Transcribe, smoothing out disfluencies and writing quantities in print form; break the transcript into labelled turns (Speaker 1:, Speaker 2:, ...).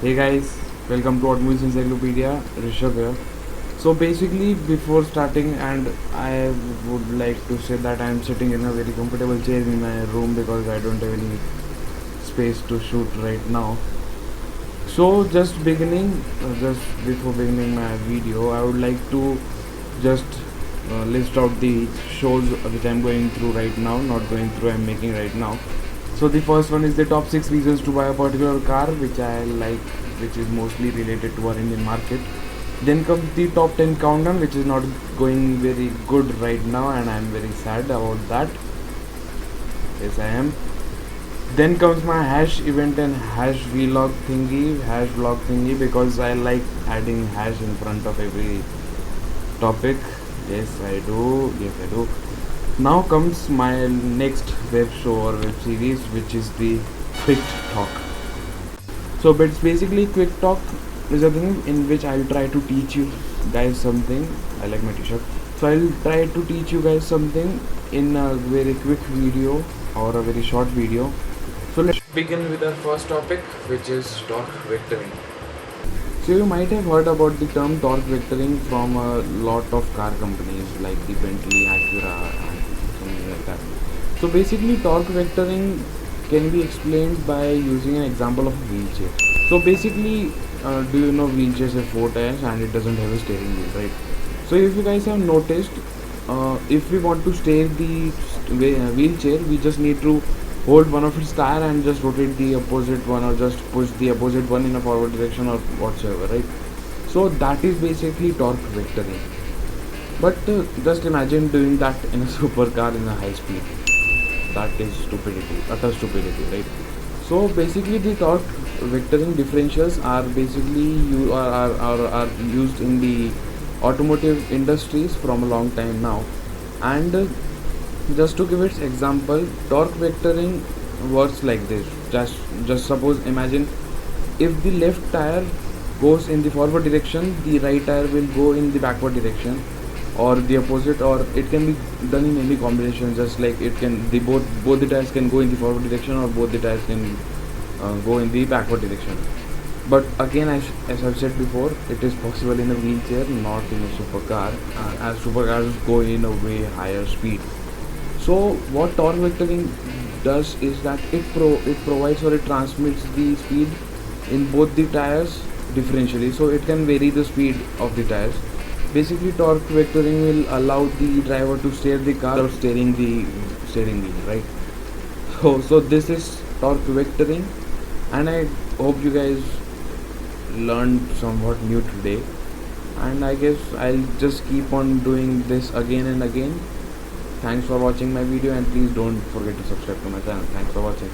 Speaker 1: Hey guys, welcome to Automobiles Encyclopedia. Rishabh here. So basically, before starting, and I would like to say that I am sitting in a very comfortable chair in my room because I don't have any space to shoot right now. So just before beginning my video, I would like to just list out the shows which I'm going through right now, not going through, I'm making right now. So the first one is the top 6 reasons to buy a particular car, which I like, which is mostly related to our Indian market. Then comes the top 10 countdown, which is not going very good right now, and I'm very sad about that. Yes, I am. Then comes my hash event and hash vlog thingy, because I like adding hash in front of every topic. Yes, I do. Yes, I do. Now comes my next web show or web series, which is the Quick Talk. So, but it's basically Quick Talk is a thing in which I'll try to teach you guys something. I like my t-shirt. So I'll try to teach you guys something in a very quick video or a very short video. So let's begin with our first topic, which is torque vectoring. So you might have heard about the term torque vectoring from a lot of car companies like the Bentley, Acura, and something like that. So basically, torque vectoring can be explained by using an example of a wheelchair. So basically, do you know wheelchairs have 4 tires and it doesn't have a steering wheel, right? So if you guys have noticed, if we want to steer the wheelchair, we just need to hold one of its tire and just rotate the opposite one, or just push the opposite one in a forward direction or whatsoever, right? So that is basically torque vectoring. But just imagine doing that in a supercar in a high speed. That is stupidity, utter stupidity, right? So basically, the torque vectoring differentials are basically are used in the automotive industries from a long time now. And just to give its example, torque vectoring works like this. Just suppose, imagine, if the left tire goes in the forward direction, the right tire will go in the backward direction, or the opposite, or it can be done in any combination. Just like it can, the both the tires can go in the forward direction, or both the tires can go in the backward direction. But again, as I've said before, it is possible in a wheelchair, not in a supercar, as supercars go in a way higher speed. So what torque vectoring does is that it provides, or it transmits the speed in both the tires differentially, so it can vary the speed of the tires. Basically, torque vectoring will allow the driver to steer the car without steering the steering wheel, right? So this is torque vectoring, and I hope you guys learned somewhat new today. And I guess I'll just keep on doing this again and again. Thanks for watching my video, and please don't forget to subscribe to my channel. Thanks for watching.